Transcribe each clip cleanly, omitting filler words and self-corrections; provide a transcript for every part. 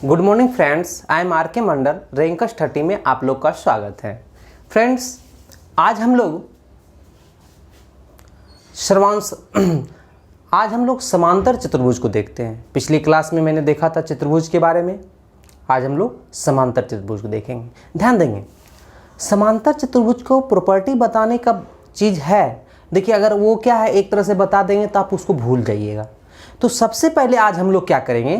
Good morning friends, I am R K Mandal. Rankers 30 में आप लोग का स्वागत है। फ्रेंड्स, आज हम लोग समांतर चतुर्भुज को देखते हैं। पिछली क्लास में मैंने देखा था चतुर्भुज के बारे में, आज हम लोग समांतर चतुर्भुज को देखेंगे। ध्यान देंगे, समांतर चतुर्भुज को प्रॉपर्टी बताने का चीज़ है। देखिए, अगर वो क्या है एक तरह से बता देंगे तो आप उसको भूल जाइएगा। तो सबसे पहले आज हम लोग क्या करेंगे,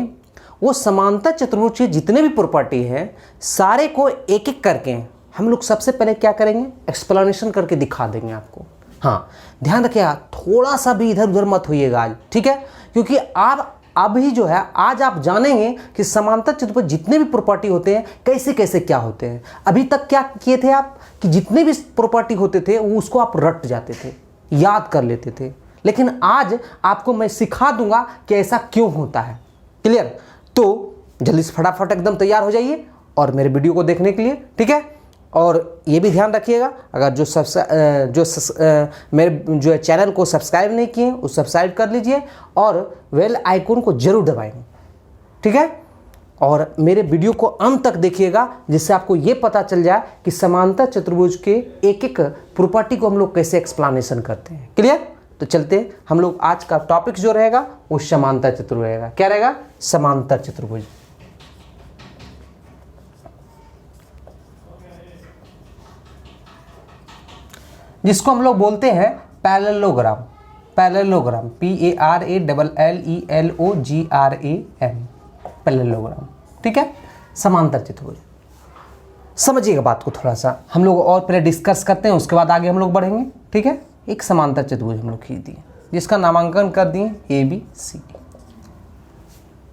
वो समांतर चतुर्भुज के जितने भी प्रॉपर्टी हैं सारे को एक एक करके हम लोग सबसे पहले क्या करेंगे, एक्सप्लेनेशन करके दिखा देंगे आपको। हाँ, ध्यान रखिएगा, थोड़ा सा भी इधर उधर मत होइएगा आज, ठीक है? क्योंकि आप अभी जो है आज आप जानेंगे कि समांतर चतुर्भुज जितने भी प्रॉपर्टी होते हैं कैसे कैसे क्या होते हैं। अभी तक क्या किए थे आप कि जितने भी प्रॉपर्टी होते थे वो उसको आप रट जाते थे, याद कर लेते थे, लेकिन आज आपको मैं सिखा दूंगा कि ऐसा क्यों होता है। क्लियर? तो जल्दी से फटाफट एकदम तैयार हो जाइए और मेरे वीडियो को देखने के लिए, ठीक है? और ये भी ध्यान रखिएगा, अगर मेरे जो चैनल को सब्सक्राइब नहीं किए वो सब्सक्राइब कर लीजिए और बेल आइकन को जरूर दबाएंगे, ठीक है? और मेरे वीडियो को अंत तक देखिएगा, जिससे आपको ये पता चल जाए कि समांतर चतुर्भुज के एक एक प्रॉपर्टी को हम लोग कैसे एक्सप्लेनेशन करते हैं। क्लियर? तो चलते हम लोग आज का टॉपिक जो रहेगा वो समांतर चतुर्भुज रहेगा। क्या रहेगा? समांतर चतुर्भुज। जिसको हम लोग बोलते हैं पैरेललोग्राम। पैरेललोग्राम, PARALLELOGRAM, पैरेललोग्राम, ठीक है? समांतर चतुर्भुज। समझिएगा बात को थोड़ा सा, हम लोग और पहले डिस्कस करते हैं, उसके बाद आगे हम लोग बढ़ेंगे, ठीक है? एक समांतर चतुर्भुज हम लोग खींच दिए, जिसका नामांकन कर दिए ABCD।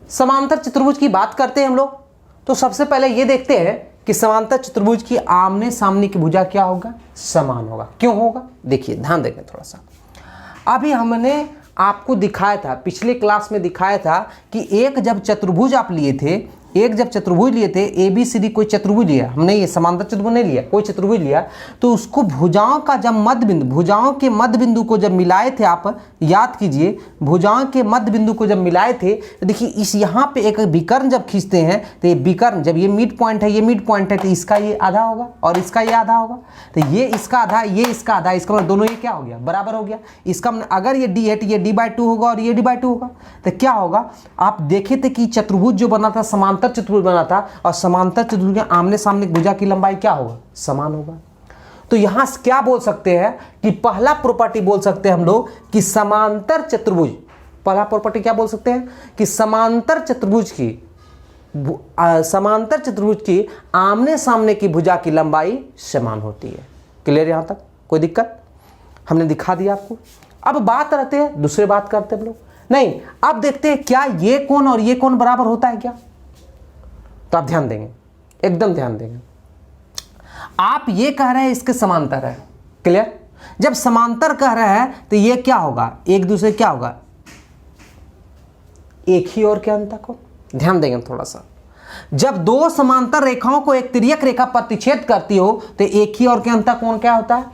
समांतर चतुर्भुज की बात करते हैं हम लोग, तो सबसे पहले ये देखते हैं कि समांतर चतुर्भुज की आमने सामने की भुजा क्या होगा, समान होगा। क्यों होगा? देखिए, ध्यान देंगे थोड़ा सा। अभी हमने आपको दिखाया था, पिछले क्लास में दिखाया था कि एक जब चतुर्भुज आप लिए थे, ABCD कोई चतुर्भुज लिया हमने, ये समांतर चतुर्भुज नहीं लिया, कोई चतुर्भुज लिया, तो उसको भुजाओं का जब मध्य बिंदु, भुजाओं के मध्य बिंदु को जब मिलाए थे, आप याद कीजिए, भुजाओं के मध्य बिंदु को जब मिलाए थे, तो देखिए इस यहाँ पे एक विकर्ण जब खींचते हैं तो ये विकर्ण, जब ये मिड पॉइंट है, ये मिड पॉइंट है, तो इसका ये आधा होगा और इसका ये आधा होगा, तो ये इसका आधा, ये इसका आधा, इसका मतलब दोनों ये क्या हो गया, बराबर हो गया। इसका अगर ये D है तो ये D/2 होगा और ये D/2 होगा। तो क्या होगा, आप देखे थे कि चतुर्भुज जो बना था, समांतर चतुर्भुज बना था, और समांतर चतुर्भुज के आमने सामने भुजा की लंबाई क्या होगा, समान होगा। तो यहां से क्या बोल सकते हैं कि पहला प्रॉपर्टी बोल सकते हैं हम लोग कि समांतर चतुर्भुज, पहला प्रॉपर्टी क्या बोल सकते हैं कि समांतर चतुर्भुज की आमने सामने की भुजा की लंबाई समान होती है। क्लियर? यहां तक कोई दिक्कत? हमने दिखा दिया आपको। अब बात रहते हैं, दूसरे बात करते हैं हम लोग, नहीं, अब देखते हैं क्या ये कोण और ये कोण बराबर होता है क्या? तो आप ध्यान देंगे, एकदम ध्यान देंगे। आप ये कह रहे हैं इसके समांतर है। क्लियर? जब समांतर कह रहे हैं तो ये क्या होगा, एक दूसरे क्या होगा, एक ही और के अंतर को। ध्यान देंगे थोड़ा सा, जब दो समांतर रेखाओं को एक तिर्यक रेखा प्रतिच्छेद करती हो तो एक ही और के अंतर कोण क्या होता है,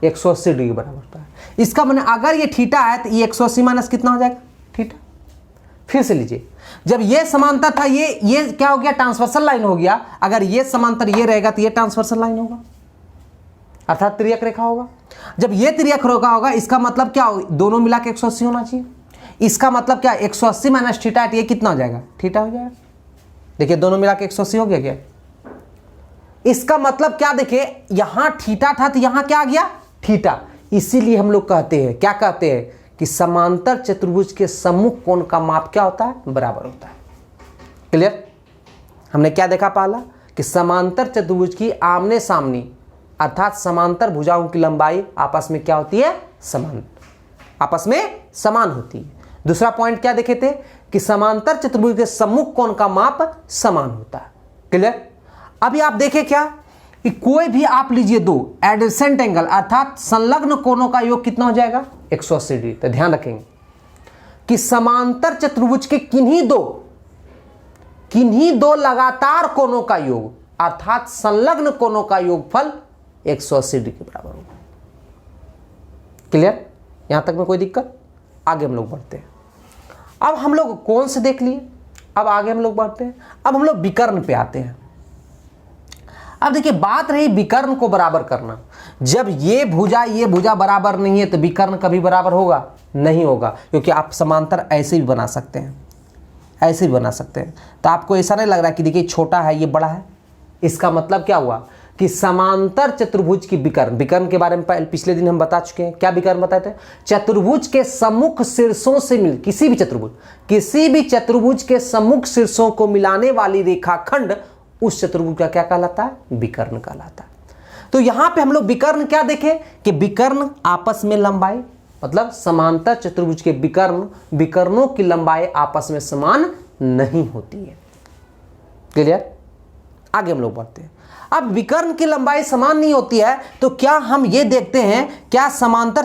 180 डिग्री बराबर होता है। इसका मतलब अगर ये थीटा है तो ये 180 माइनस कितना हो जाएगा, थीटा। फिर से लीजिए, जब ये समांतर था, ये क्या हो गया, ट्रांसवर्सल लाइन हो गया। अगर ये समांतर ये रहेगा तो ये ट्रांसवर्सल लाइन होगा, अर्थात तिर्यक रेखा होगा। जब ये तिर्यक रेखा होगा, इसका मतलब क्या होगा, दोनों मिला के 180 होना चाहिए। इसका मतलब क्या, 180 माइनस थीटा है, ये कितना हो जाएगा, थीटा हो जाएगा। देखिए, दोनों मिला के 180 हो गया क्या? इसका मतलब क्या, देखिए यहां थीटा था तो यहां क्या आ गया, थीटा। इसीलिए हम लोग कहते हैं, क्या कहते हैं कि समांतर चतुर्भुज के सम्मुख कोण का माप क्या होता है, बराबर होता है। क्लियर? हमने क्या देखा पहला कि समांतर चतुर्भुज की आमने सामने अर्थात समांतर भुजाओं की लंबाई आपस में क्या होती है, समान, आपस में समान होती है। दूसरा पॉइंट क्या देखे थे कि समांतर चतुर्भुज के सम्मुख कोण का माप समान होता है। क्लियर? अभी आप देखें क्या कि कोई भी आप लीजिए दो एडजेसेंट एंगल अर्थात संलग्न कोणों का योग कितना हो जाएगा, 180 डिग्री। तो ध्यान रखेंगे कि समांतर चतुर्भुज के किन्हीं दो लगातार कोणों का योग अर्थात संलग्न कोणों का योगफल 180 डिग्री के बराबर होगा। क्लियर? यहां तक में कोई दिक्कत? आगे हम लोग बढ़ते हैं। अब हम लोग कोण से देख लिए, अब आगे हम लोग बढ़ते हैं। अब हम लोग विकर्ण पे आते हैं। अब देखिए बात रही विकर्ण को बराबर करना। जब ये भुजा बराबर नहीं है तो विकर्ण कभी बराबर होगा नहीं होगा, क्योंकि आप समांतर ऐसे भी बना सकते हैं, ऐसे भी बना सकते हैं। तो आपको ऐसा नहीं लग रहा कि देखिए छोटा है ये बड़ा है, इसका मतलब क्या हुआ कि समांतर चतुर्भुज की विकर्ण के बारे में पिछले दिन हम बता चुके हैं। क्या विकर्ण बताए थे? चतुर्भुज के सम्मुख शीर्षों से मिल किसी भी चतुर्भुज के सम्मुख शीर्षों को मिलाने वाली रेखाखंड उस चतुर्भुज का क्या कहलाता है? विकर्ण कहलाता है। तो यहां पे हम लोग विकर्ण क्या देखें कि विकर्ण आपस में लंबाई, मतलब समांतर चतुर्भुज के विकर्णों की लंबाई आपस में समान नहीं होती है। क्लियर? आगे हम लोग बढ़ते हैं। अब विकर्ण की लंबाई समान नहीं होती है तो क्या हम ये देखते हैं क्या समांतर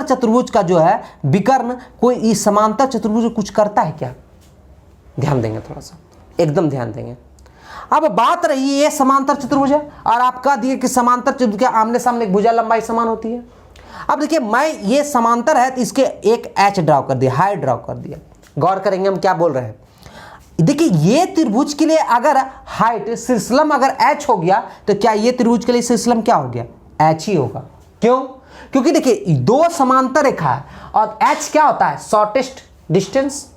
चतुर्भुज का जो है विकर्ण कोई इस समांतर चतुर्भुज कुछ करता है क्या? ध्यान देंगे, थोड़ा सा एकदम ध्यान देंगे। अब बात रही ये समांतर चतुर्भुज है और आप कह दिए कि समांतर चतुर्भुज के आमने सामने भुजा लंबाई समान होती है। अब देखिए मैं ये समांतर है तो इसके एक एच ड्रॉ कर दिया, हाइट ड्रॉ कर दिया। गौर करेंगे हम क्या बोल रहे हैं। देखिए ये त्रिभुज के लिए अगर हाइट शीर्षलंब अगर एच हो गया तो क्या ये त्रिभुज के लिए शीर्षलंब क्या हो गया? एच ही होगा। क्यों? क्योंकि देखिए दो समांतर रेखा है और एच क्या होता है? Shortest distance.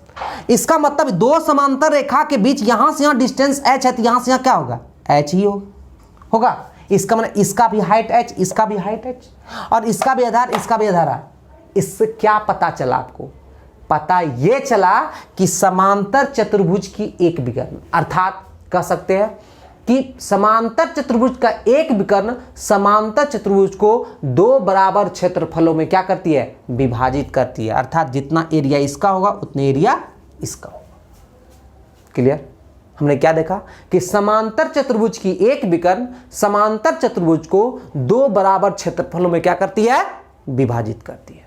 इसका मतलब दो समांतर रेखा के बीच यहां से यहां डिस्टेंस एच है तो यहां से यहां क्या होगा? एच ही होगा। इसका मतलब इसका भी हाइट एच, इसका भी हाइट एच और इसका भी आधार, इसका भी आधार है। इससे क्या पता चला आपको? पता यह चला कि समांतर चतुर्भुज की एक विकर्ण, अर्थात कह सकते हैं कि समांतर चतुर्भुज का एक विकर्ण समांतर चतुर्भुज को दो बराबर क्षेत्रफलों में क्या करती है? विभाजित करती है। अर्थात जितना एरिया इसका होगा उतना एरिया इसका होगा। क्लियर? हमने क्या देखा कि समांतर चतुर्भुज की एक विकर्ण समांतर चतुर्भुज को दो बराबर क्षेत्रफलों में क्या करती है? विभाजित करती है।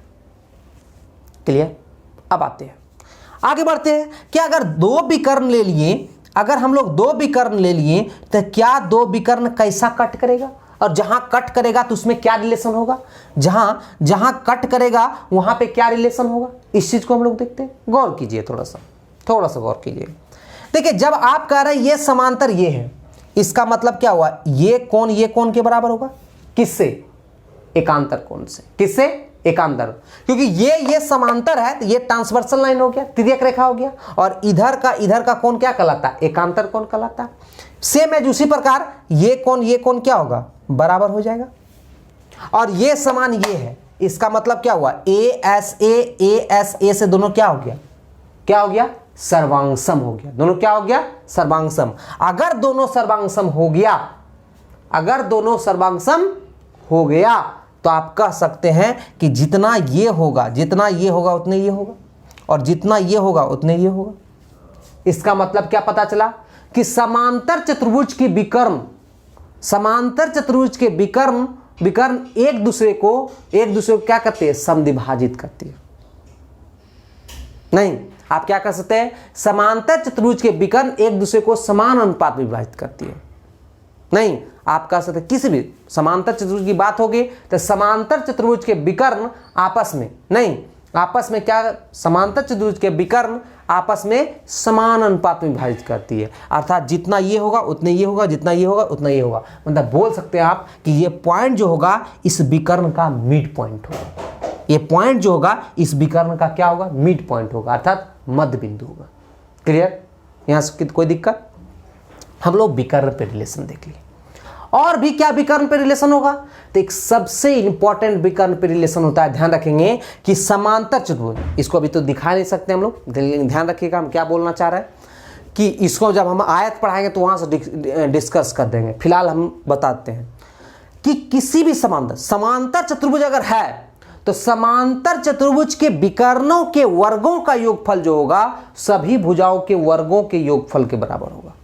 क्लियर? अब आते हैं आगे बढ़ते हैं कि अगर दो विकर्ण ले लिए, अगर हम लोग दो विकर्ण ले लिए तो क्या दो विकर्ण कैसा कट करेगा और जहां कट करेगा तो उसमें क्या रिलेशन होगा? जहां कट करेगा वहां पे क्या रिलेशन होगा? इस चीज को हम लोग देखते हैं। गौर कीजिए, थोड़ा सा गौर कीजिए। देखिए जब आप कह रहे हैं ये समांतर ये है, इसका मतलब क्या हुआ? ये कोण के बराबर होगा किससे? एकांतर कोण से। किससे? एकांतर। क्योंकि ये समांतर है तो ये ट्रांसवर्सल लाइन हो गया, तिर्यक रेखा हो गया और इधर का कोण क्या कहलाता है? एकांतर कोण कहलाता है। सेम है उसी प्रकार ये कोण क्या होगा? बराबर हो जाएगा। और ये समान ये है, इसका मतलब क्या हुआ? ए एस ए से दोनों क्या हो गया? सर्वांगसम हो गया। दोनों क्या हो गया? सर्वांगसम। अगर दोनों सर्वांगसम हो गया तो आप कह सकते हैं कि जितना ये होगा उतने ये होगा और जितना ये होगा उतने ये होगा। इसका मतलब क्या पता चला कि समांतर चतुर्भुज के विकर्ण एक दूसरे को क्या करते हैं? समद्विभाजित करती है। नहीं, आप क्या कर सकते हैं? समांतर चतुर्भुज के विकर्ण एक दूसरे को समान अनुपात में विभाजित करती है। नहीं, आप कह सकते किसी भी समांतर चतुर्भुज की बात होगी तो समांतर चतुर्भुज के विकर्ण आपस में क्या? समांतर चतुर्भुज के विकर्ण आपस में समान अनुपात में विभाजित करती है। अर्थात जितना ये होगा उतने ये होगा, जितना ये होगा उतना ये होगा। मतलब बोल सकते हैं आप कि ये पॉइंट जो होगा इस विकर्ण का मिड पॉइंट होगा। ये पॉइंट जो होगा इस विकर्ण का क्या होगा? मिड पॉइंट होगा, अर्थात मध्य बिंदु होगा। क्लियर? यहां से कोई दिक्कत? हम लोग विकर्ण पे रिलेशन देख लिए। और भी क्या विकर्ण पे रिलेशन होगा? तो एक सबसे इंपॉर्टेंट विकर्ण पे रिलेशन होता है, ध्यान रखेंगे कि समांतर चतुर्भुज, इसको अभी तो दिखा नहीं सकते हम लोग, ध्यान रखिएगा हम क्या बोलना चाह रहे हैं कि इसको जब हम आयत पढ़ाएंगे तो वहां से डिस्कस कर देंगे। फिलहाल हम बताते हैं कि किसी भी समांतर चतुर्भुज अगर है तो समांतर चतुर्भुज के विकर्णों के वर्गों का योगफल जो होगा सभी भुजाओं के वर्गों के योगफल के बराबर होगा।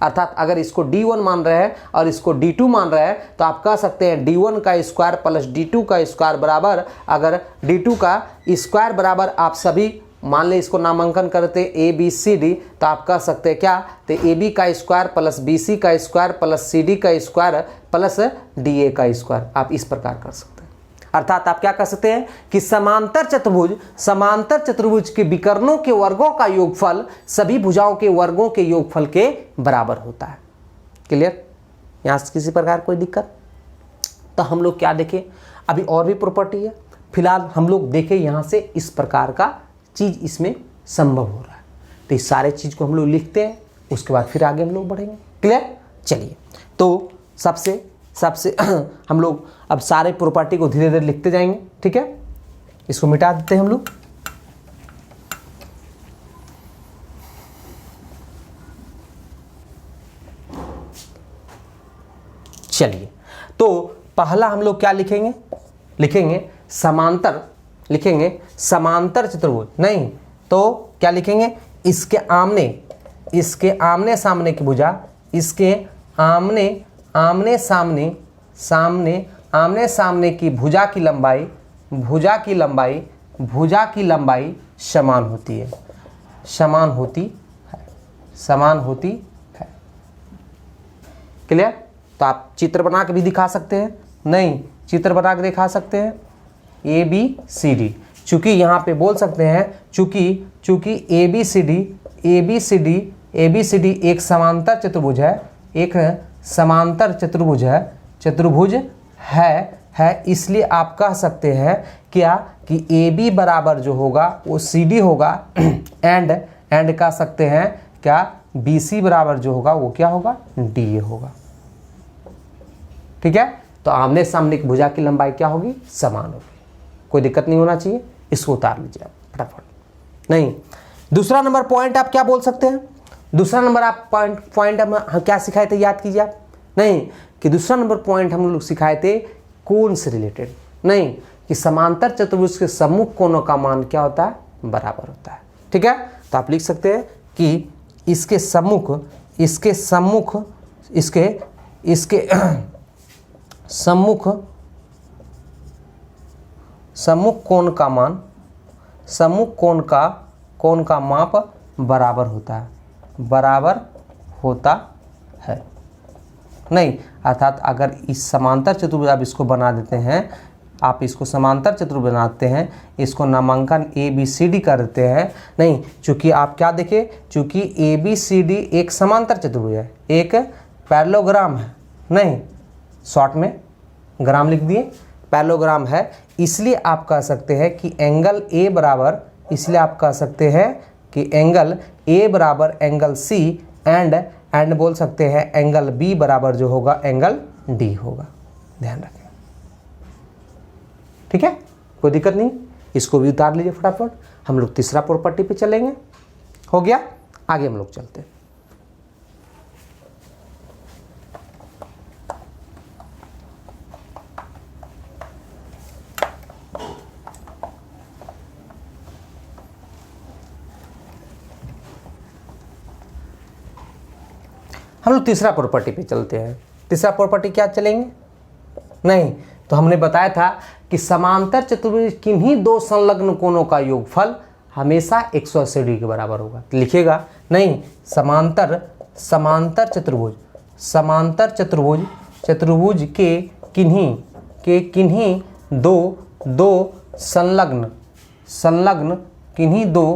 अर्थात अगर इसको d1 मान रहे हैं और इसको d2 मान रहे हैं तो आप कह सकते हैं d1 का स्क्वायर प्लस d2 का स्क्वायर बराबर, अगर d2 का स्क्वायर बराबर आप सभी मान ले इसको नामांकन करते ए बी सी डी तो आप कह सकते हैं क्या? तो ए बी का स्क्वायर प्लस बी सी का स्क्वायर प्लस सी डी का स्क्वायर प्लस डी ए का स्क्वायर, आप इस प्रकार कर सकते हैं। अर्थात आप क्या कह सकते हैं कि समांतर चतुर्भुज के विकर्णों के वर्गों का योगफल सभी भुजाओं के वर्गों के योगफल के बराबर होता है। क्लियर? यहां से किसी प्रकार कोई दिक्कत? तो हम लोग क्या देखें, अभी और भी प्रॉपर्टी है, फिलहाल हम लोग देखें यहां से इस प्रकार का चीज इसमें संभव हो रहा है। तो इस सारे चीज को हम लोग लिखते हैं, उसके बाद फिर आगे हम लोग बढ़ेंगे। क्लियर? चलिए, तो सबसे हम लोग अब सारे प्रॉपर्टी को धीरे धीरे लिखते जाएंगे। ठीक है, इसको मिटा देते हैं हम लोग। चलिए, तो पहला हम लोग क्या लिखेंगे, समांतर चतुर्भुज, नहीं तो क्या लिखेंगे, इसके आमने सामने की भुजा, इसके आमने सामने की भुजा की लंबाई समान होती है। क्लियर? तो आप चित्र बना के भी दिखा सकते हैं, नहीं चित्र बना के दिखा सकते हैं ABCD, चूंकि यहाँ पे बोल सकते हैं चूंकि ABCD एक समांतर चतुर्भुज है, इसलिए आप कह सकते हैं क्या कि AB बराबर जो होगा वो CD होगा एंड कह सकते हैं क्या BC बराबर जो होगा वो क्या होगा, DA होगा। ठीक है, तो आमने सामने की भुजा की लंबाई क्या होगी, समान होगी। कोई दिक्कत नहीं होना चाहिए, इसको उतार लीजिए आप फटाफट। नहीं, दूसरा नंबर पॉइंट आप क्या बोल सकते हैं, दूसरा नंबर आप पॉइंट हम क्या सिखाए थे, याद कीजिए आप। नहीं, कि दूसरा नंबर पॉइंट हम लोग सिखाए थे कोण से रिलेटेड, नहीं कि समांतर चतुर्भुज के सम्मुख कोणों का मान क्या होता है, बराबर होता है। ठीक है, तो आप लिख सकते हैं कि इसके सम्मुख कोण का माप बराबर होता है। नहीं, अर्थात अगर इस समांतर चतुर्भुज आप इसको बना देते हैं, आप इसको समांतर चतुर्भुज बनाते हैं, इसको नामांकन ABCD कर देते हैं। नहीं, चूंकि आप क्या देखें, चूंकि ABCD एक समांतर चतुर्भुज है, एक पैरेललोग्राम है, नहीं शॉर्ट में ग्राम लिख दिए, पैरेललोग्राम है, इसलिए आप कह सकते हैं कि एंगल A बराबर, इसलिए आप कह सकते हैं कि एंगल A बराबर एंगल C एंड बोल सकते हैं एंगल B बराबर जो होगा एंगल D होगा। ध्यान रखें। ठीक है, कोई दिक्कत नहीं, इसको भी उतार लीजिए फटाफट। हम लोग तीसरा प्रॉपर्टी पे चलेंगे। हो गया, आगे हम लोग चलते हैं। हम लोग तीसरा प्रॉपर्टी पे चलते हैं। तीसरा प्रॉपर्टी क्या चलेंगे, नहीं तो हमने बताया था कि समांतर चतुर्भुज किन्हीं दो संलग्न कोणों का योगफल हमेशा 180 डिग्री के बराबर होगा। तो लिखिएगा, नहीं समांतर चतुर्भुज के किन्हीं दो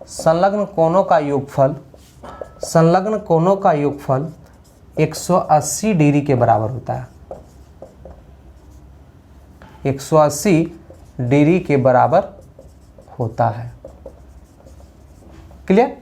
संलग्न कोणों का योगफल 180 डिग्री के बराबर होता है। 180 डिग्री के बराबर होता है। क्लियर?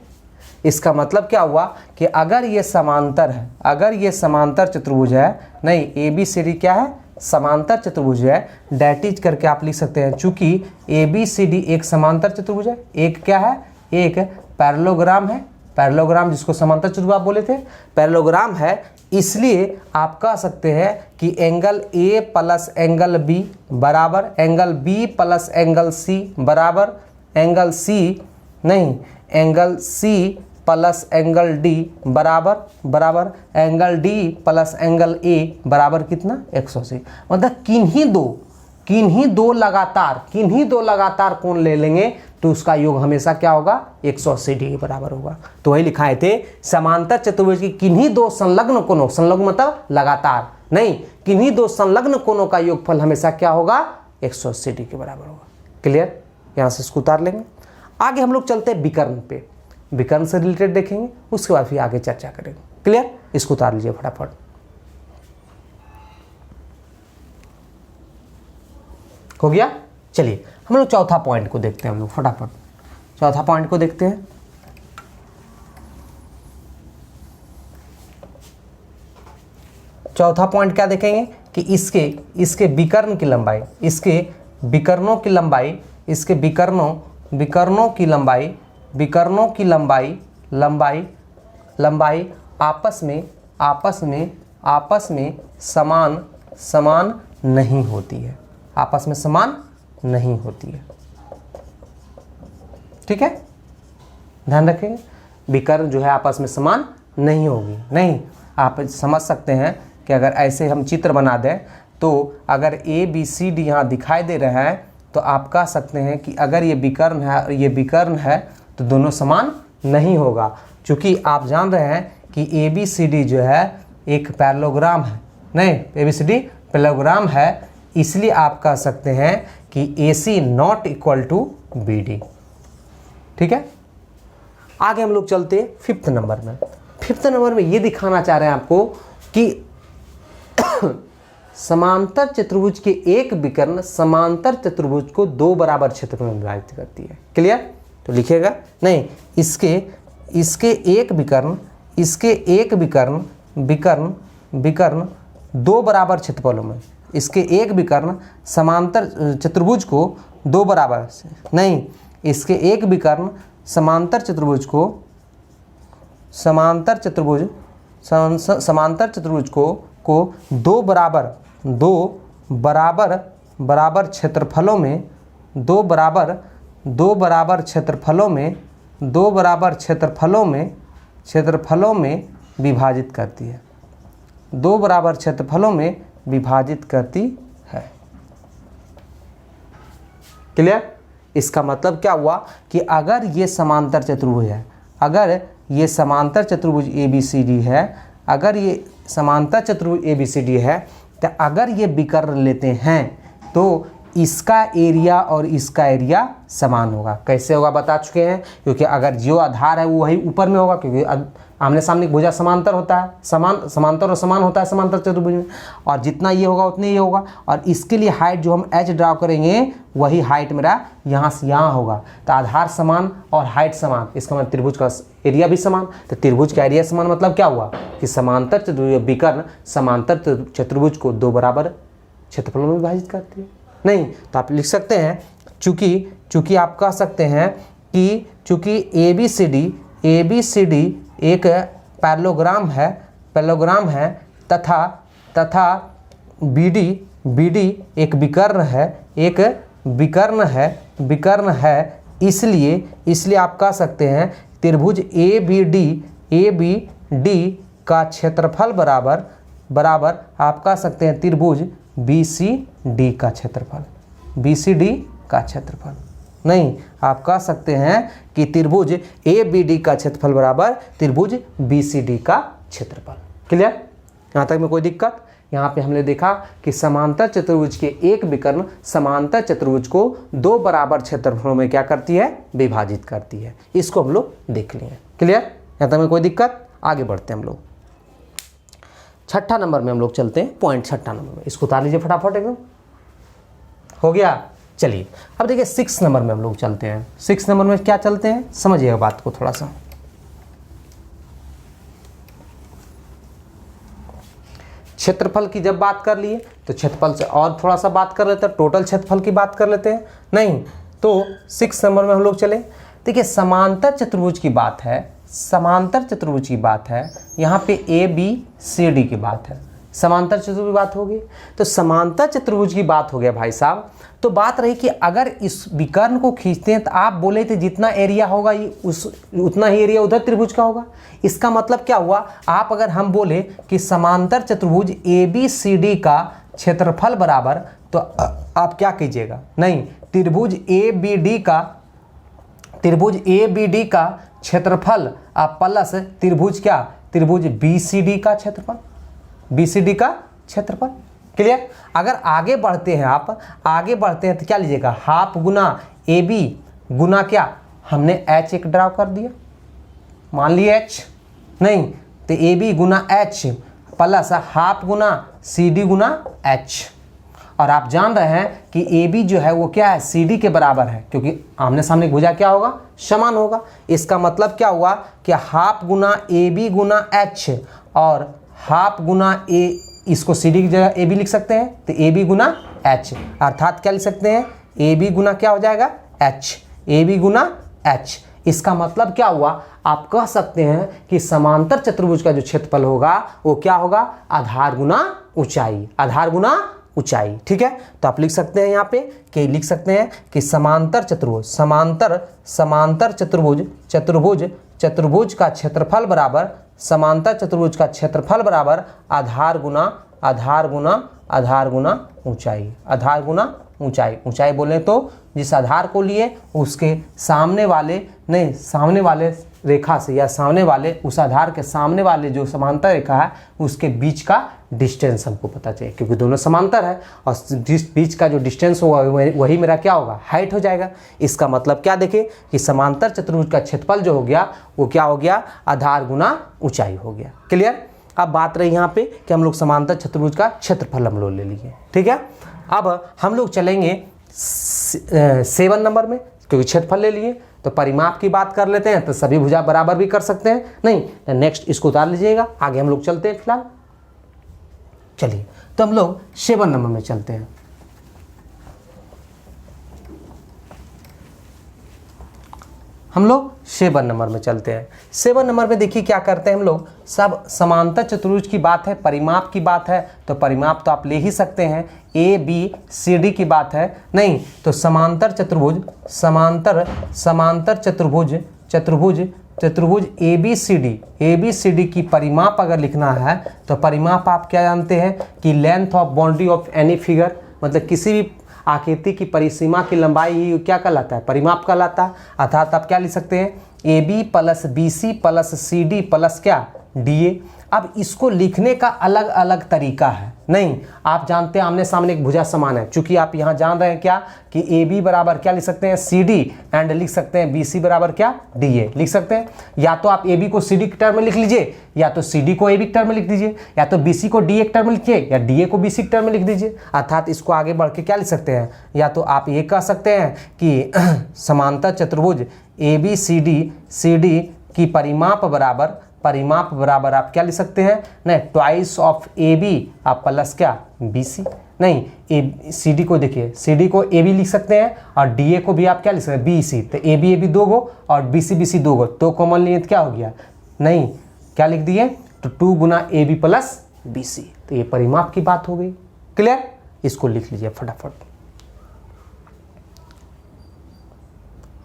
इसका मतलब क्या हुआ कि अगर ये समांतर चतुर्भुज है, नहीं ABCD क्या है, समांतर चतुर्भुज है, डैट इज करके आप लिख सकते हैं, चूंकि ABCD एक समांतर चतुर्भुज है, एक क्या है, एक पैरेललोग्राम है, पैरेललोग्राम जिसको समांतर चतुर्भुज आप बोले थे, पैरेललोग्राम है, इसलिए आप कह सकते हैं कि angle A plus angle B बराबर angle B plus angle C बराबर angle C plus angle D बराबर angle D plus angle A बराबर कितना, 180। मतलब किन्हीं दो लगातार कोण ले लेंगे तो उसका योग हमेशा क्या होगा, 180 डिग्री के बराबर होगा। तो वही लिखाए थे, समांतर चतुर्भुज की किन्हीं दो संलग्न कोणों, संलग्न मतलब लगातार नहीं, किन्हीं दो संलग्न कोणों का योगफल हमेशा क्या होगा, 180 डिग्री के बराबर होगा। क्लियर, यहां से इसको उतार लेंगे। आगे हम लोग चलते हैं विकर्ण पे, विकर्ण से रिलेटेड देखेंगे, उसके बाद फिर आगे चर्चा करेंगे। क्लियर, इसको उतार लीजिए फटाफट। हो गया, चलिए हम लोग चौथा पॉइंट को देखते हैं। हम लोग फटाफट चौथा पॉइंट को देखते हैं। चौथा पॉइंट क्या देखेंगे कि इसके विकर्ण की लंबाई, इसके विकर्णों की लंबाई, इसके विकर्णों की लंबाई आपस में समान नहीं होती है, आपस में समान नहीं होती है। ठीक है, ध्यान रखेंगे, विकर्ण जो है आपस में समान नहीं होगी। नहीं, आप समझ सकते हैं कि अगर ऐसे हम चित्र बना दें तो अगर ए बी सी डी यहाँ दिखाई दे रहा है तो आप कह सकते हैं कि अगर ये विकर्ण है और ये विकर्ण है तो दोनों समान नहीं होगा, क्योंकि आप जान रहे हैं कि ए बी सी डी जो है एक पैरेललोग्राम है। नहीं, A B C D parallelogram है, इसलिए आप कह सकते हैं कि A C not equal to B D. ठीक है, आगे हम लोग चलते हैं फिफ्थ नंबर में। फिफ्थ नंबर में ये दिखाना चाह रहे हैं आपको कि समांतर चतुर्भुज के एक विकर्ण समांतर चतुर्भुज को दो बराबर क्षेत्र में विभाजित करती है। क्लियर, तो लिखिएगा, नहीं, इसके एक विकर्ण दो बराबर क्षेत्रफलों में, इसके एक विकर्ण समांतर चतुर्भुज को दो बराबर, नहीं, इसके एक विकर्ण समांतर चतुर्भुज को दो बराबर क्षेत्रफलों में विभाजित करती है, दो बराबर क्षेत्रफलों में विभाजित करती है। क्लियर, इसका मतलब क्या हुआ कि अगर ये समांतर चतुर्भुज है, अगर ये समांतर चतुर्भुज ए बी सी डी है, अगर ये समांतर चतुर्भुज ए बी सी डी है, तो अगर ये विकर्ण लेते हैं तो इसका एरिया और इसका एरिया समान होगा। कैसे होगा बता चुके हैं, क्योंकि अगर जो आधार है वो वही ऊपर में होगा, क्योंकि आमने सामने भुजा समांतर होता है, समांतर और समान होता है समांतर चतुर्भुज में, और जितना ये होगा उतने ये होगा। और इसके लिए हाइट जो हम एच ड्रा करेंगे वही हाइट मेरा यहाँ से यहाँ होगा। तो आधार समान और हाइट समान, इसका मतलब त्रिभुज का एरिया भी समान। तो त्रिभुज का एरिया समान मतलब क्या हुआ कि समांतर चतुर्भुज विकर्ण समांतर चतुर्भुज को दो बराबर क्षेत्रफलों में विभाजित करती है। नहीं, तो आप लिख सकते हैं, चूंकि आप कह सकते हैं कि चूंकि ए बी सी डी एक पैरेललोग्राम है तथा बी डी एक विकर्ण है, इसलिए आप कह सकते हैं त्रिभुज ए बी डी का क्षेत्रफल बराबर आप कह सकते हैं त्रिभुज बी सी डी का क्षेत्रफल, नहीं, आप कह सकते हैं कि त्रिभुज ए बी डी का क्षेत्रफल बराबर त्रिभुज बी सी डी का क्षेत्रफल। क्लियर, यहाँ तक में कोई दिक्कत? यहाँ पे हमने देखा कि समांतर चतुर्भुज के एक विकर्ण समांतर चतुर्भुज को दो बराबर क्षेत्रफलों में क्या करती है, विभाजित करती है। इसको हम लोग देख लिए। क्लियर, यहाँ तक में कोई दिक्कत? आगे बढ़ते हैं हम लोग छठा नंबर में हम लोग चलते हैं, पॉइंट छठा नंबर में, इसको उतार लीजिए फटाफट एकदम। हो गया, चलिए अब देखिए 6 नंबर में हम लोग चलते हैं। 6 नंबर में क्या चलते हैं, समझिएगा बात को थोड़ा सा। क्षेत्रफल की जब बात कर लिए तो क्षेत्रफल से और थोड़ा सा बात कर लेते हैं, टोटल क्षेत्रफल की बात कर लेते हैं। नहीं तो 6 नंबर में हम लोग चले। देखिए समांतर चतुर्भुज की बात है, यहाँ पे ए बी सी डी की बात है, समांतर चतुर्भुज की बात होगी। तो समांतर चतुर्भुज की बात हो गया भाई साहब। तो बात रही कि अगर इस विकर्ण को खींचते हैं तो आप बोले थे जितना एरिया होगा उतना ही एरिया उधर त्रिभुज का होगा। इसका मतलब क्या हुआ, आप अगर हम बोले कि समांतर चतुर्भुज ए बी सी डी का क्षेत्रफल बराबर, तो आप क्या कीजिएगा, नहीं, त्रिभुज ए बी डी का त्रिभुज ABD का क्षेत्रफल प्लस त्रिभुज क्या, त्रिभुज BCD का क्षेत्रफल, BCD का क्षेत्रफल। क्लियर। अगर आगे बढ़ते हैं, आप आगे बढ़ते हैं तो क्या लीजिएगा, हाफ गुना AB गुना क्या, हमने H एक ड्रा कर दिया, मान लिए H नहीं तो AB गुना H प्लस हाफ गुना CD गुना H। और आप जान रहे हैं कि AB जो है वो क्या है, CD के बराबर है, क्योंकि आमने सामने भुजा क्या होगा, समान होगा। इसका मतलब क्या हुआ कि हाफ गुना AB गुना H और हाफ गुना A, इसको CD की जगह AB लिख सकते हैं तो AB गुना H, अर्थात क्या लिख सकते हैं, AB गुना क्या हो जाएगा H, AB गुना H। इसका मतलब क्या हुआ, आप कह सकते हैं कि समांतर चतुर्भुज का जो क्षेत्रफल होगा वो क्या होगा, आधार गुना ऊंचाई, आधार गुना ऊंचाई। ठीक है, तो आप लिख सकते हैं यहाँ पे कि लिख सकते हैं कि समांतर चतुर्भुज, समांतर चतुर्भुज का क्षेत्रफल बराबर, समांतर चतुर्भुज का क्षेत्रफल बराबर आधार गुना ऊंचाई, आधार गुना ऊंचाई। ऊंचाई बोले तो जिस आधार को लिए उसके सामने वाले रेखा से, या सामने वाले उस आधार के सामने वाले जो समांतर रेखा है उसके बीच का डिस्टेंस हमको पता चाहिए, क्योंकि दोनों समांतर है और जिस बीच का जो डिस्टेंस होगा वही मेरा क्या होगा, हाइट हो जाएगा। इसका मतलब क्या देखें कि समांतर चतुर्भुज का क्षेत्रफल जो हो गया वो क्या हो गया, आधार गुना ऊंचाई हो गया। क्लियर। अब बात रही यहाँ पे कि हम लोग समांतर चतुर्भुज का क्षेत्रफल हम लोग ले लिए। ठीक है, अब हम लोग चलेंगे 7 नंबर में, क्योंकि क्षेत्रफल ले लिए तो परिमाप की बात कर लेते हैं, तो सभी भुजा बराबर भी कर सकते हैं, नहीं तो नेक्स्ट इसको उतार लीजिएगा, आगे हम लोग चलते हैं फिलहाल। चलिए तो हम लोग 7 नंबर में चलते हैं। हम लोग 7 नंबर में चलते हैं। 7 नंबर में देखिए क्या करते हैं हम लोग, सब समांतर चतुर्भुज की बात है, परिमाप की बात है, तो परिमाप तो आप ले ही सकते हैं, ABCD की बात है, नहीं तो समांतर चतुर्भुज ABCD की परिमाप अगर लिखना है तो परिमाप आप क्या जानते हैं कि length of boundary of any figure, मतलब किसी भी आकृति की परिसीमा की लंबाई ही क्या कहलाता है, परिमाप कहलाता है। अर्थात आप क्या लिख सकते हैं, AB plus BC plus CD plus क्या DA। अब इसको लिखने का अलग अलग तरीका है, नहीं आप जानते हैं आमने सामने एक भुजा समान है, चूंकि आप यहाँ जान रहे हैं क्या कि AB बराबर क्या लिख सकते हैं CD एंड लिख सकते हैं BC बराबर क्या DA लिख सकते हैं। या तो आप AB को CD के टर्म में लिख लीजिए, या तो CD को AB के टर्म में लिख दीजिए, या तो BC को DA के टर्म में लिखिए, या DA को BC के टर्म में लिख दीजिए। अर्थात इसको आगे बढ़ के क्या लिख सकते हैं, या तो आप ये कह सकते हैं कि समांतर चतुर्भुज ABCD की परिमाप बराबर आप क्या लिख सकते हैं, नहीं ट्वाइस ऑफ AB आप प्लस क्या BC, नहीं CD को देखिए, CD को AB लिख सकते हैं और DA को भी आप क्या लिख सकते हैं BC, तो AB 2 गो और BC 2 गो, तो कॉमन लिए क्या हो गया, नहीं क्या लिख दिए, तो 2 गुना AB प्लस BC, तो ये परिमाप की बात हो गई। क्लियर, इसको लिख लीजिए फटाफट,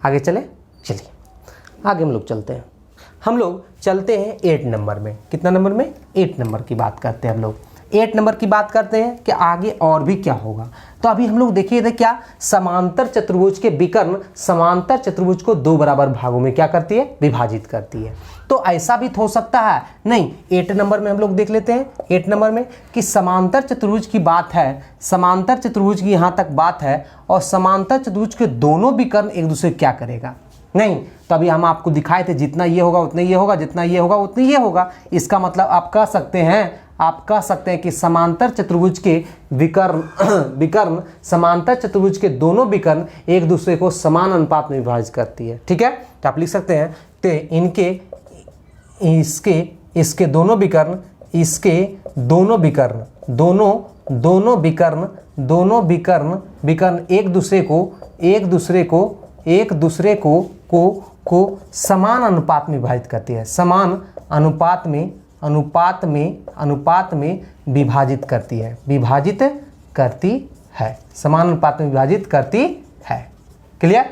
आगे चलिए आगे हम लोग चलते हैं। हम लोग चलते हैं 8 नंबर में। कितना नंबर में, 8 नंबर की बात करते हैं हम लोग। 8 नंबर की बात करते हैं कि आगे और भी क्या होगा। तो अभी हम लोग देखिए थे क्या, समांतर चतुर्भुज के विकर्ण समांतर चतुर्भुज को 2 बराबर भागों में क्या करती है, विभाजित करती है। तो ऐसा भी हो सकता है, नहीं 8 नंबर में हम लोग देख लेते हैं 8 नंबर में कि समांतर चतुर्भुज की बात है, समांतर चतुर्भुज की यहाँ तक बात है और समांतर चतुर्भुज के दोनों विकर्ण एक दूसरे क्या करेगा, नहीं तो अभी हम आपको दिखाए थे जितना ये होगा उतना ये होगा, जितना ये होगा उतना ये होगा। इसका मतलब आप कह सकते हैं कि समांतर चतुर्भुज के विकर्ण समांतर चतुर्भुज के दोनों विकर्ण एक दूसरे को समान अनुपात में विभाजित करती है। ठीक है, तो आप लिख सकते हैं कि इसके दोनों विकर्ण एक दूसरे को समान अनुपात में विभाजित करती है, समान अनुपात में विभाजित करती है, समान अनुपात में विभाजित करती है। क्लियर,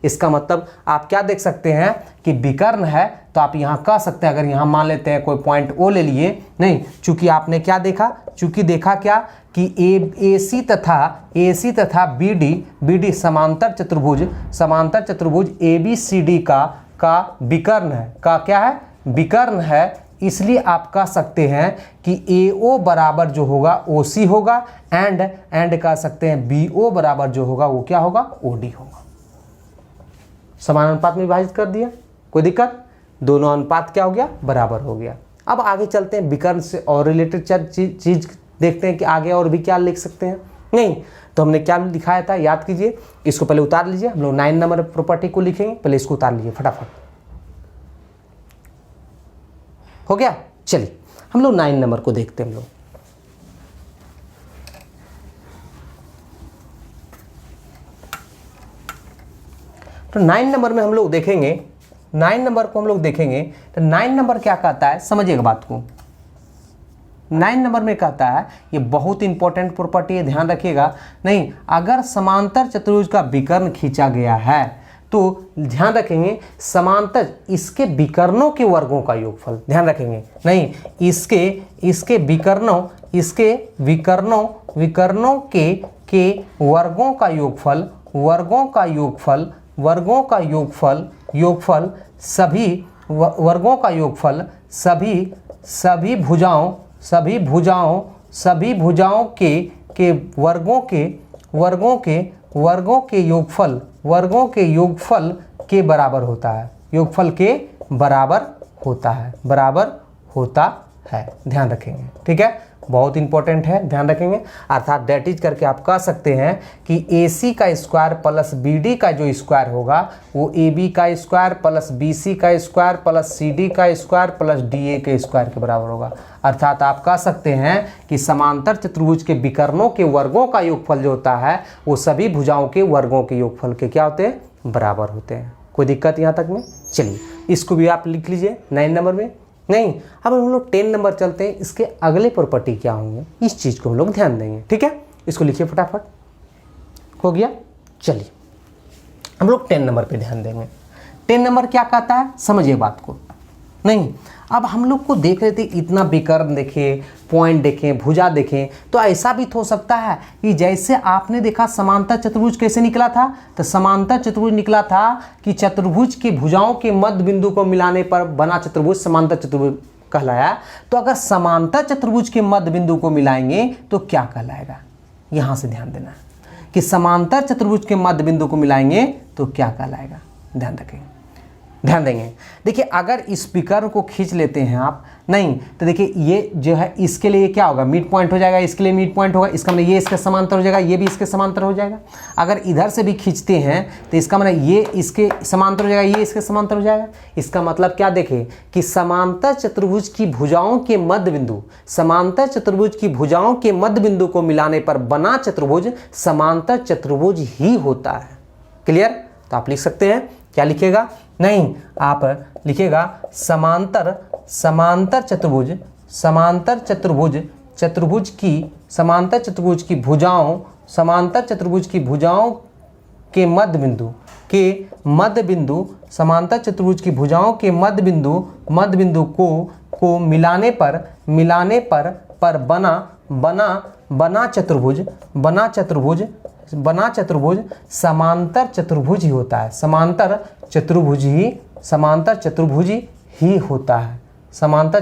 इसका मतलब आप क्या देख सकते हैं कि विकर्ण है, तो आप यहाँ कह सकते हैं, अगर यहाँ मान लेते हैं कोई पॉइंट ओ ले लिए, नहीं, चूंकि आपने क्या देखा, चूंकि देखा क्या कि AC तथा BD समांतर चतुर्भुज ABCD का विकर्ण है, का क्या है, विकर्ण है। इसलिए आप कह सकते हैं कि AO बराबर जो होगा OC होगा, एंड कह सकते हैं BO बराबर जो होगा वो क्या होगा, OD होगा। समान अनुपात में विभाजित कर दिया, कोई दिक्कत, दोनों अनुपात क्या हो गया, बराबर हो गया। अब आगे चलते हैं, विकर्ण से और रिलेटेड चीज देखते हैं कि आगे और भी क्या लिख सकते हैं। नहीं तो हमने क्या लिखाया था, याद कीजिए, इसको पहले उतार लीजिए। हम लोग 9 नंबर प्रॉपर्टी को लिखेंगे, पहले इसको उतार लीजिए फटाफट। हो गया, चलिए हम लोग 9 नंबर को देखते हैं। हम लोग तो 9 नंबर में हम लोग देखेंगे, 9 नंबर को हम लोग देखेंगे तो 9 नंबर क्या कहता है, समझिएगा बात को। 9 नंबर में कहता है, ये बहुत इंपॉर्टेंट प्रॉपर्टी है, ध्यान रखिएगा। नहीं, अगर समांतर चतुर्भुज का विकर्ण खींचा गया है तो ध्यान रखेंगे समांतर इसके विकर्णों के वर्गों का योगफल, ध्यान रखेंगे। नहीं, इसके विकर्णों के वर्गों का योगफल सभी वर्गों का योगफल सभी भुजाओं के वर्गों के योगफल के बराबर होता है, बराबर होता है, ध्यान रखेंगे। ठीक है, बहुत इंपॉर्टेंट है, ध्यान रखेंगे। अर्थात दैट इज करके आप कह सकते हैं कि AC का स्क्वायर प्लस BD का जो स्क्वायर होगा वो AB का स्क्वायर प्लस BC का स्क्वायर प्लस CD का स्क्वायर प्लस DA के स्क्वायर के बराबर होगा। अर्थात आप कह सकते हैं कि समांतर चतुर्भुज के विकर्णों के वर्गों का योगफल जो होता है वो सभी भुजाओं के वर्गों के योगफल के क्या होते हैं, बराबर होते हैं। कोई दिक्कत यहाँ तक में? चलिए इसको भी आप लिख लीजिए 9 नंबर में। नहीं, अब हम लोग 10 नंबर चलते हैं, इसके अगले प्रॉपर्टी क्या होंगे इस चीज़ को हम लोग ध्यान देंगे। ठीक है, इसको लिखिए फटाफट। हो गया, चलिए हम लोग 10 नंबर पे ध्यान देंगे। 10 नंबर क्या कहता है, समझिए बात को। नहीं, अब हम लोग को देख रहे थे, इतना विकर्ण देखें, पॉइंट देखें, भुजा देखें, तो ऐसा भी तो हो सकता है कि जैसे आपने देखा समांतर चतुर्भुज कैसे निकला था, तो समांतर चतुर्भुज निकला था कि चतुर्भुज के भुजाओं के मध्य बिंदु को मिलाने पर बना चतुर्भुज समांतर चतुर्भुज कहलाया। तो अगर समांतर चतुर्भुज के मध्य बिंदु को मिलाएंगे तो क्या कहलाएगा, यहां से ध्यान देना कि समांतर चतुर्भुज के मध्य बिंदु को मिलाएंगे तो क्या कहलाएगा, ध्यान रखेंगे, ध्यान देंगे। देखिए अगर इस विकर्ण को खींच लेते हैं आप, नहीं तो देखिए ये जो है इसके लिए क्या होगा, मिड पॉइंट हो जाएगा, इसके लिए मिड पॉइंट होगा, इसका मतलब ये इसके समांतर हो जाएगा, ये भी इसके समांतर हो जाएगा। अगर इधर से भी खींचते हैं तो इसका मतलब ये इसके समांतर हो जाएगा, ये इसके समांतर हो जाएगा। इसका मतलब क्या देखें कि समांतर चतुर्भुज की भुजाओं के मध्य बिंदु, समांतर चतुर्भुज की भुजाओं के मध्य बिंदु को मिलाने पर बना चतुर्भुज समांतर चतुर्भुज ही होता है। क्लियर? तो आप लिख सकते हैं, क्या लिखेगा, नहीं आप लिखेगा समांतर चतुर्भुज की भुजाओं के मध्य बिंदु समांतर चतुर्भुज की भुजाओं के मध्य बिंदु को मिलाने पर बना चतुर्भुज समांतर चतुर्भुज ही होता है, समांतर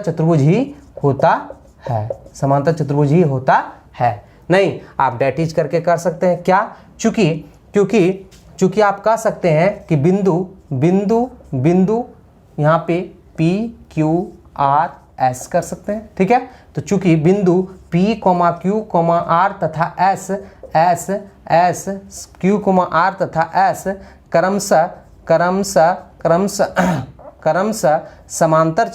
चतुर्भुज ही होता है। नहीं, आप डेट इज करके कर सकते हैं, क्या, क्योंकि आप कह सकते हैं कि बिंदु यहाँ पे P Q R S कर सकते हैं। ठीक है, तो चूंकि बिंदु P, Q, R तथा S Q, R तथा S क्रमशः समांतर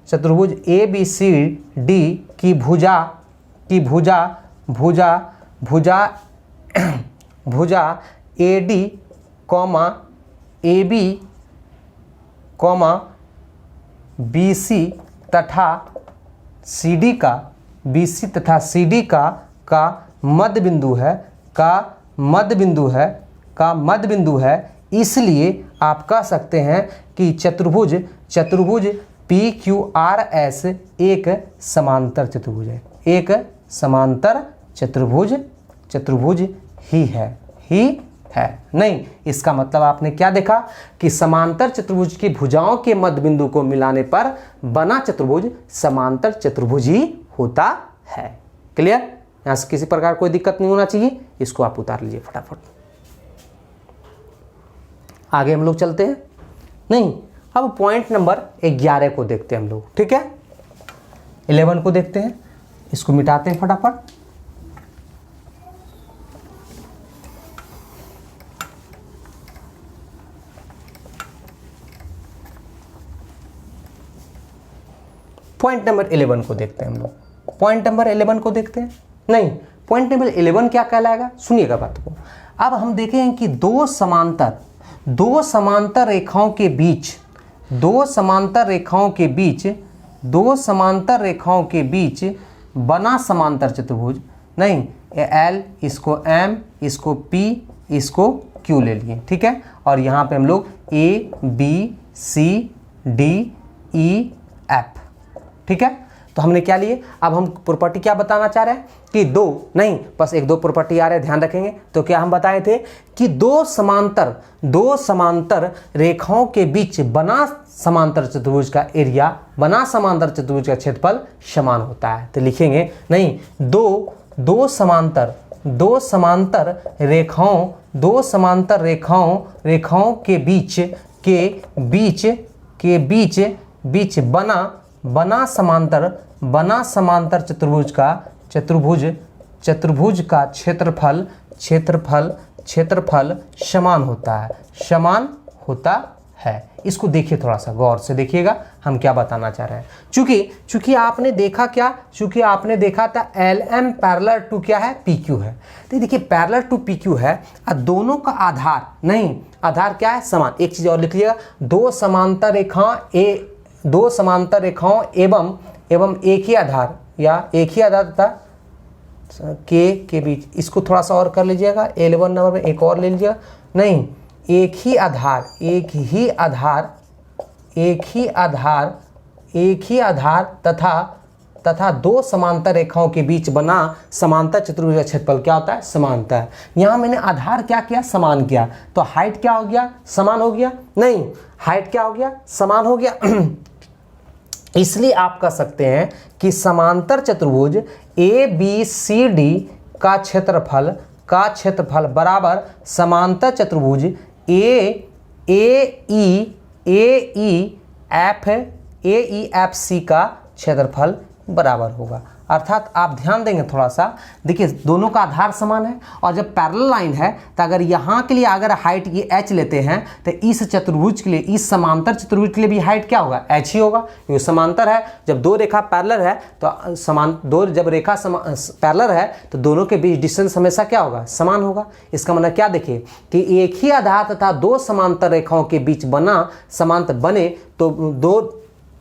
चतुर्भुज ABCD की भुजा AD, AB, BC तथा CD का मध्य बिंदु है, का मध्य बिंदु है, इसलिए आप कह सकते हैं कि चतुर्भुज PQRS एक समांतर चतुर्भुज है, एक समांतर चतुर्भुज ही है। नहीं, इसका मतलब आपने क्या देखा कि समांतर चतुर्भुज की भुजाओं के मध्य बिंदु को मिलाने पर बना चतुर्भुज समांतर चतुर्भुज ही होता है। क्लियर? यहां से किसी प्रकार कोई दिक्कत नहीं होना चाहिए, इसको आप उतार लीजिए फटाफट। आगे हम लोग चलते हैं। नहीं, अब पॉइंट नंबर 11 को देखते हैं हम लोग, ठीक है। 11 को देखते हैं, इसको मिटाते हैं फटाफट। पॉइंट नंबर 11 को देखते हैं हम लोग। पॉइंट नंबर 11 को देखते हैं। नहीं, पॉइंट नंबर 11 क्या कहलाएगा, सुनिएगा बात को। अब हम देखें कि दो समांतर रेखाओं के बीच बना समांतर चतुर्भुज। नहीं, L इसको M, इसको P, इसको Q ले लिए, ठीक है। और यहाँ पे हम लोग A B C D E F, ठीक है। तो हमने क्या लिए, अब हम प्रॉपर्टी क्या बताना चाह रहे हैं कि बस एक दो प्रॉपर्टी आ रहे हैं, ध्यान रखेंगे। तो क्या हम बताए थे कि दो समांतर रेखाओं के बीच बना समांतर चतुर्भुज का एरिया, बना समांतर चतुर्भुज का क्षेत्रफल समान होता है। तो लिखेंगे, नहीं, दो समांतर रेखाओं के बीच बना समांतर चतुर्भुज का क्षेत्रफल समान होता है। इसको देखिए, थोड़ा सा गौर से देखिएगा हम क्या बताना चाह रहे हैं। चूंकि आपने देखा था LM पैरेलल टू क्या है, PQ है। तो देखिए पैरेलल टू PQ है और दोनों का आधार क्या है, समान। एक चीज और लिख लीजिएगा, दो समांतर रेखाओं एवं एक ही आधार तथा के बीच, इसको थोड़ा सा और कर लीजिएगा। 11 नंबर में एक और ले लीजिएगा। नहीं, एक ही आधार तथा दो समांतर रेखाओं के बीच बना समांतर चतुर्भुज का क्षेत्रफल क्या होता है, समानता है। यहां मैंने आधार क्या किया, समान किया, तो हाइट क्या हो गया, समान हो गया। नहीं, हाइट क्या हो गया, समान हो गया। इसलिए आप कह सकते हैं कि समांतर चतुर्भुज ABCD का क्षेत्रफल बराबर समांतर चतुर्भुज AEFC का क्षेत्रफल बराबर होगा। अर्थात आप ध्यान देंगे थोड़ा सा, देखिए दोनों का आधार समान है, और जब पैरेलल लाइन है तो अगर यहाँ के लिए अगर हाइट ये h लेते हैं तो इस चतुर्भुज के लिए, इस समांतर चतुर्भुज के लिए भी हाइट क्या होगा, h ही होगा, क्योंकि समांतर है। जब दो रेखा पैरेलल है तो जब रेखा पैरेलल है तो दोनों के बीच डिस्टेंस हमेशा क्या होगा, समान होगा। इसका मतलब क्या, देखिए कि एक ही आधार तथा दो समांतर रेखाओं के बीच बने तो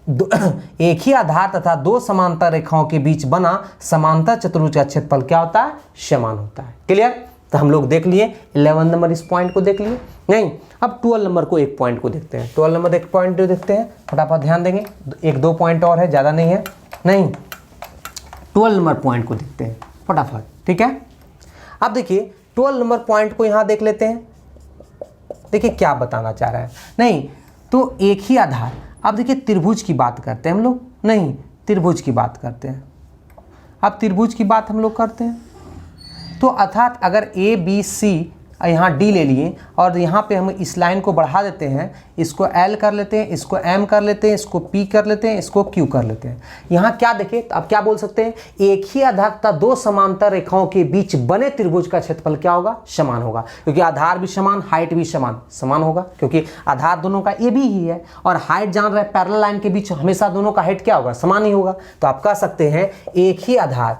एक ही आधार तथा दो समांतर रेखाओं के बीच बना समांतर चतुर्भुज का क्षेत्रफल क्या होता है, समान होता है। क्लियर? तो हम लोग देख लिए 11 नंबर इस पॉइंट को देख लिए। नहीं, अब 12 नंबर को एक पॉइंट को देखते हैं। 12 नंबर एक पॉइंट देखते हैं, फटाफट ध्यान देंगे, एक दो पॉइंट और है, ज़्यादा नहीं है। नहीं, 12 नंबर पॉइंट को देखते हैं फटाफट, ठीक है। अब देखिए 12 नंबर पॉइंट को यहाँ देख लेते हैं। देखिए क्या बताना चाह रहा है। नहीं, तो एक ही आधार, अब देखिए त्रिभुज की बात करते हैं हम लोग। नहीं, त्रिभुज की बात करते हैं। अब त्रिभुज की बात हम लोग करते हैं, तो अर्थात अगर ABC यहाँ D ले लिए और यहाँ पे हम इस लाइन को बढ़ा देते हैं, इसको L कर लेते हैं, इसको M कर लेते हैं, इसको P कर लेते हैं, इसको Q कर लेते हैं। यहाँ क्या देखें, तो अब क्या बोल सकते हैं, एक ही आधार तथा दो समांतर रेखाओं के बीच बने त्रिभुज का क्षेत्रफल क्या होगा, समान होगा। क्योंकि आधार भी समान, हाइट भी समान होगा, क्योंकि आधार दोनों का AB ही है और हाइट जान रहे पैरेलल लाइन के बीच हमेशा दोनों का हाइट क्या होगा, समान ही होगा। तो आप कह सकते हैं एक ही आधार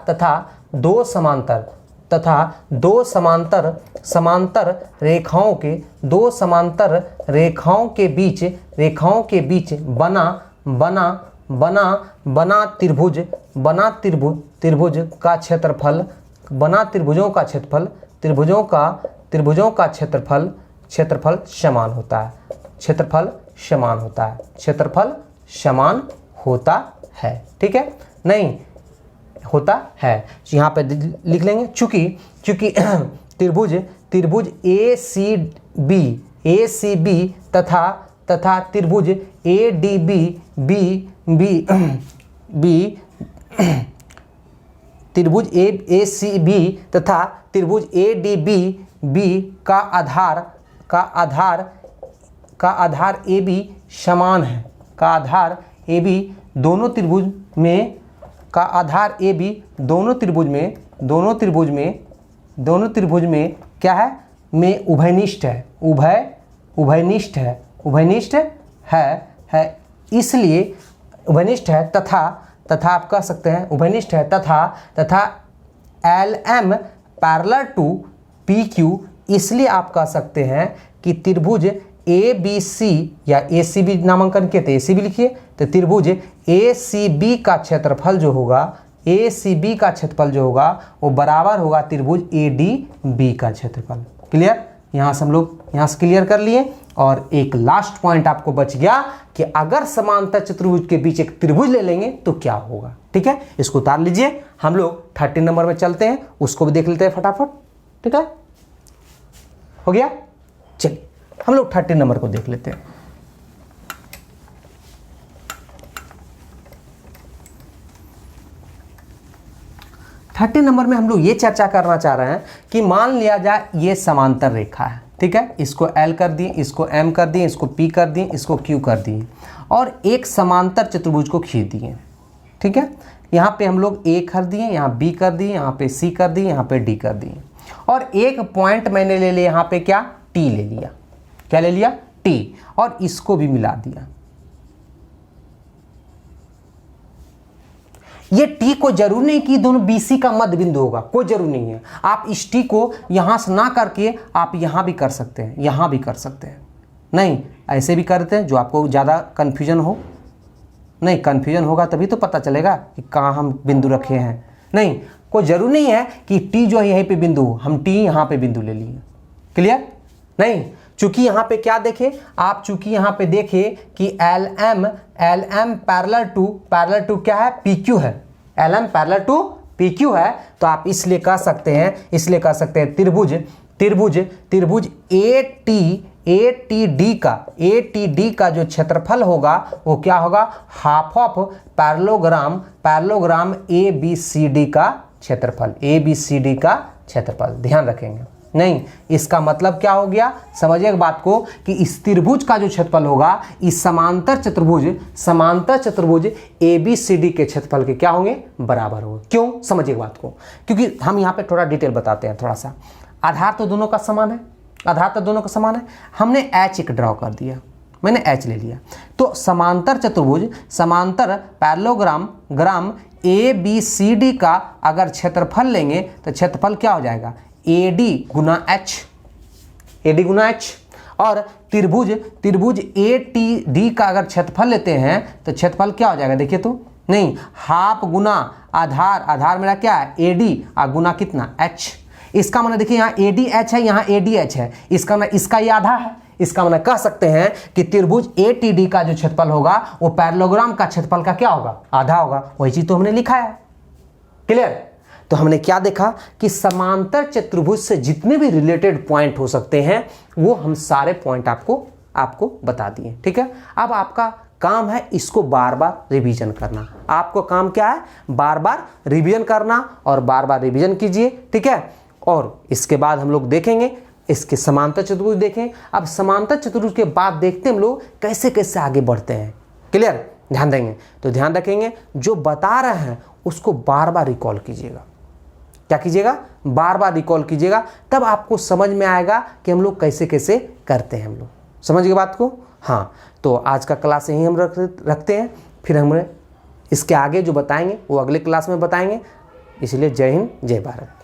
तथा दो समांतर रेखाओं के बीच बना त्रिभुज त्रिभुज का क्षेत्रफल, बना त्रिभुजों का क्षेत्रफल, त्रिभुजों का क्षेत्रफल समान होता है, क्षेत्रफल समान होता है, क्षेत्रफल समान होता है। ठीक है, नहीं होता है, यहाँ पे लिख लेंगे। चूंकि त्रिभुज ACB तथा त्रिभुज ADB त्रिभुज ACB तथा त्रिभुज ADB का आधार AB समान है, का आधार AB दोनों त्रिभुज में, का आधार AB दोनों त्रिभुज में क्या है, में उभयनिष्ठ है, इसलिए उभयनिष्ठ है तथा आप कह सकते हैं उभयनिष्ठ है तथा LM पैरेलल टू PQ, इसलिए आप कह सकते हैं कि त्रिभुज ABC या ACB नामांकन किए थे, ACB लिखिए, तो त्रिभुज ACB का क्षेत्रफल जो होगा वो बराबर होगा त्रिभुज ADB का क्षेत्रफल। क्लियर, यहाँ से हम लोग यहाँ से क्लियर कर लिए। और एक लास्ट पॉइंट आपको बच गया कि अगर समांतर चतुर्भुज के बीच एक त्रिभुज ले लेंगे तो क्या होगा। ठीक है, इसको उतार लीजिए, हम लोग 13 नंबर में चलते हैं, उसको भी देख लेते हैं फटाफट। ठीक है, हो गया, चलिए हम लोग 13 नंबर को देख लेते हैं। थर्टी नंबर में हम लोग ये चर्चा करना चाह रहे हैं कि मान लिया जाए ये समांतर रेखा है। ठीक है, इसको L कर दिए, इसको M कर दिए, इसको P कर दिए, इसको Q कर दिए और एक समांतर चतुर्भुज को खींच दिए। ठीक है, यहाँ पे हम लोग A कर दिए, यहाँ B कर दिए, यहाँ पे C कर दिए, यहाँ पे D कर दिए और एक पॉइंट मैंने ले लिया, यहाँ पे क्या T ले लिया, क्या ले लिया T, और इसको भी मिला दिया। ये T को जरूर नहीं कि दोनों BC का मध्य बिंदु होगा, कोई जरूर नहीं है। आप इस T को यहां से ना करके आप यहां भी कर सकते हैं, यहां भी कर सकते हैं, नहीं ऐसे भी करते हैं, जो आपको ज़्यादा कन्फ्यूजन हो। नहीं, कन्फ्यूजन होगा तभी तो पता चलेगा कि कहाँ हम बिंदु रखे हैं। नहीं, कोई जरूर नहीं है कि T जो है यहीं पे बिंदु हो, हम T यहाँ पे बिंदु ले लिए। क्लियर, नहीं, चूंकि यहाँ पे क्या देखे आप, चूंकि यहाँ पे देखे कि LM पैरेलल टू क्या है, PQ है, LM पैरेलल टू PQ है, तो आप इसलिए कह सकते हैं त्रिभुज ATD का जो क्षेत्रफल होगा वो क्या होगा, हाफ ऑफ पैरेललोग्राम ABCD का क्षेत्रफल, ध्यान रखेंगे। नहीं, इसका मतलब क्या हो गया, समझिए बात को कि इस त्रिभुज का जो क्षेत्रफल होगा, इस समांतर चतुर्भुज ABCD के क्षेत्रफल के क्या होंगे, बराबर होंगे। क्यों, समझिए बात को, क्योंकि हम यहाँ पे थोड़ा डिटेल बताते हैं थोड़ा सा। आधार तो दोनों का समान है, हमने H एक ड्रॉ कर दिया, मैंने H ले लिया, तो समांतर पैरेललोग्राम ABCD का अगर क्षेत्रफल लेंगे तो क्षेत्रफल क्या हो जाएगा, AD गुना H, और त्रिभुज ATD का अगर क्षेत्रफल लेते हैं तो क्षेत्रफल क्या हो जाएगा, देखिए तो, नहीं, हाफ गुना आधार मेरा क्या है AD गुना कितना H। इसका मतलब देखिए यहाँ ADH है, यहाँ ADH है, इसका मतलब इसका ये आधा है, इसका मतलब कह सकते हैं कि त्रिभुज ATD का जो क्षेत्रफल होगा वो पैरेललोग्राम का क्षेत्रफल का क्या होगा, आधा होगा। वही चीज तो हमने लिखा है। क्लियर, तो हमने क्या देखा कि समांतर चतुर्भुज से जितने भी रिलेटेड पॉइंट हो सकते हैं वो हम सारे पॉइंट आपको बता दिए। ठीक है, अब आपका काम है इसको बार बार रिवीजन करना। आपको काम क्या है, बार बार रिवीजन करना और बार बार रिवीजन कीजिए। ठीक है, और इसके बाद हम लोग देखेंगे इसके समांतर चतुर्भुज देखें। अब समांतर चतुर्भुज के बाद देखते हैं हम लोग कैसे कैसे आगे बढ़ते हैं। क्लियर, ध्यान देंगे तो ध्यान रखेंगे, जो बता रहे हैं उसको बार बार रिकॉल कीजिएगा। क्या कीजिएगा, बार बार रिकॉल कीजिएगा, तब आपको समझ में आएगा कि हम लोग कैसे कैसे करते हैं। हम लोग समझ गए बात को। हाँ, तो आज का क्लास यहीं हम रखते हैं, फिर हम इसके आगे जो बताएंगे वो अगले क्लास में बताएंगे। इसलिए जय हिंद, जय भारत।